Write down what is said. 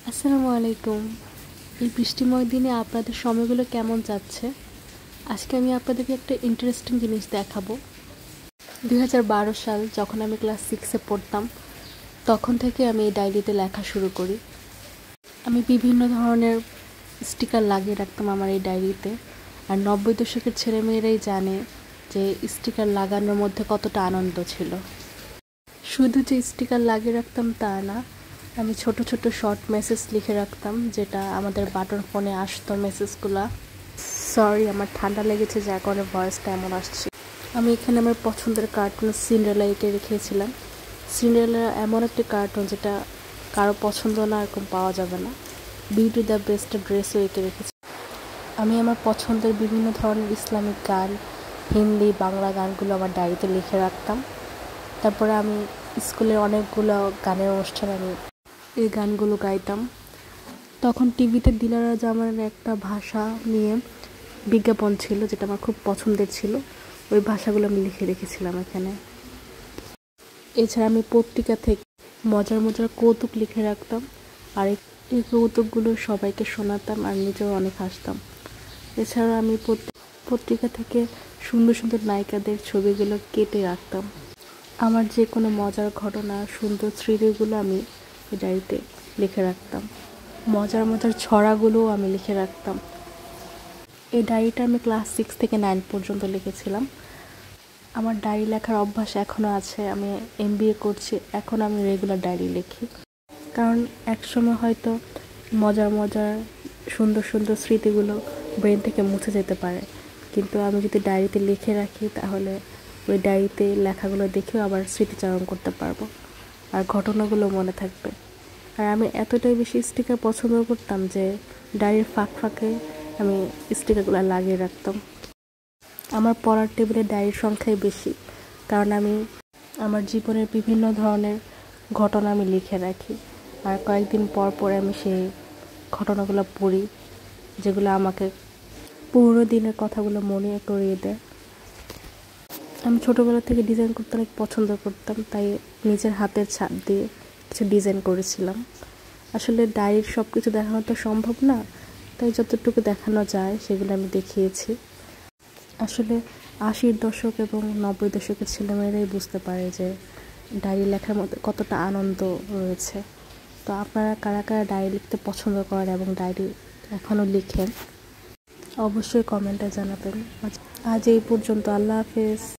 আসসালামু আলাইকুম। এই বৃষ্টিময় দিনে আপনাদের সময়গুলো কেমন যাচ্ছে? আজকে আমি আপনাদেরকে একটা ইন্টারেস্টিং জিনিস দেখাবো। 2012 সাল যখন আমি ক্লাস 6-এ পড়তাম, তখন থেকে আমি এই ডায়েরিতে লেখা শুরু করি। আমি বিভিন্ন ধরনের স্টিকার লাগিয়ে রাখতাম আমার এই ডায়েরিতে। আর 90 দশকের ছেলেমেয়েরাই জানে যে স্টিকার লাগানোর মধ্যে কতটা আনন্দ ছিল। শুধু যে স্টিকার লাগিয়ে রাখতাম তা না, আমি ছোট ছোট শর্ট মেসেজ লিখে রাখতাম, যেটা আমাদের বাটন ফোনে আসতো মেসেজগুলো। সরি, আমার ঠান্ডা লেগেছে যার কারণে ভয়েসটা এমন আসছে। আমি এখানে আমার পছন্দের কার্টুন সিন্ডারেলা এঁকে রেখেছিলাম। সিন্ডারেলা এমন একটি কার্টুন যেটা কারো পছন্দ না এরকম পাওয়া যাবে না। বিউটি দ্য বেস্ট ড্রেসও এঁকে রেখেছি। আমি আমার পছন্দের বিভিন্ন ধরনের ইসলামিক গান, হিন্দি, বাংলা গানগুলো আমার ডায়েরিতে লিখে রাখতাম। তারপরে আমি স্কুলের অনেকগুলো গানের অনুষ্ঠানে আমি এই গানগুলো গাইতাম। তখন টিভিতে দিলারা জামানের একটা ভাষা নিয়ে বিজ্ঞাপন ছিল, যেটা আমার খুব পছন্দের ছিল। ওই ভাষাগুলো আমি লিখে রেখেছিলাম এখানে। এছাড়া আমি পত্রিকা থেকে মজার মজার কৌতুক লিখে রাখতাম, আর এই কৌতুকগুলো সবাইকে শোনাতাম আর নিজেও অনেক হাসতাম। এছাড়া আমি পত্রিকা থেকে সুন্দর সুন্দর নায়িকাদের ছবিগুলো কেটে রাখতাম। আমার যে কোনো মজার ঘটনা, সুন্দর স্মৃতিগুলো আমি এই ডায়েরিতে লিখে রাখতাম। মজার মজার ছড়াগুলোও আমি লিখে রাখতাম। এই ডায়েরিটা আমি ক্লাস 6 থেকে 9 পর্যন্ত লিখেছিলাম। আমার ডায়েরি লেখার অভ্যাস এখনও আছে। আমি MBA করছি, এখন আমি রেগুলার ডায়েরি লিখি। কারণ একসময় হয়তো মজার মজার সুন্দর সুন্দর স্মৃতিগুলো ব্রেন থেকে মুছে যেতে পারে, কিন্তু আমি যদি ডায়েরিতে লিখে রাখি তাহলে ওই ডায়েরিতে লেখাগুলো দেখেও আবার স্মৃতিচারণ করতে পারবো, আর ঘটনাগুলো মনে থাকবে। আর আমি এতটাই বেশি স্টিকার পছন্দ করতাম যে ডায়েরির ফাঁক ফাঁকে আমি স্টিকারগুলো লাগিয়ে রাখতাম। আমার পড়ার টেবিলে ডায়েরির সংখ্যাই বেশি, কারণ আমি আমার জীবনের বিভিন্ন ধরনের ঘটনা আমি লিখে রাখি। আর কয়েকদিন পর পর আমি সেই ঘটনাগুলো পড়ি, যেগুলো আমাকে পুরনো দিনের কথাগুলো মনে করিয়ে দেয়। আমি ছোটোবেলা থেকে ডিজাইন করতে অনেক পছন্দ করতাম, তাই নিজের হাতের ছাপ দিয়ে কিছু ডিজাইন করেছিলাম। আসলে ডায়েরির সব কিছু দেখানো তো সম্ভব না, তাই যতটুকু দেখানো যায় সেগুলো আমি দেখিয়েছি। আসলে 80-র দশক এবং 90 দশকের ছেলেমেয়েরাই বুঝতে পারে যে ডায়েরি লেখার মধ্যে কতটা আনন্দ রয়েছে। তো আপনারা কারা কারা ডায়েরি লিখতে পছন্দ করেন এবং ডায়েরি এখনও লিখেন, অবশ্যই কমেন্টে জানাবেন। আজ এই পর্যন্ত। আল্লাহ হাফেজ।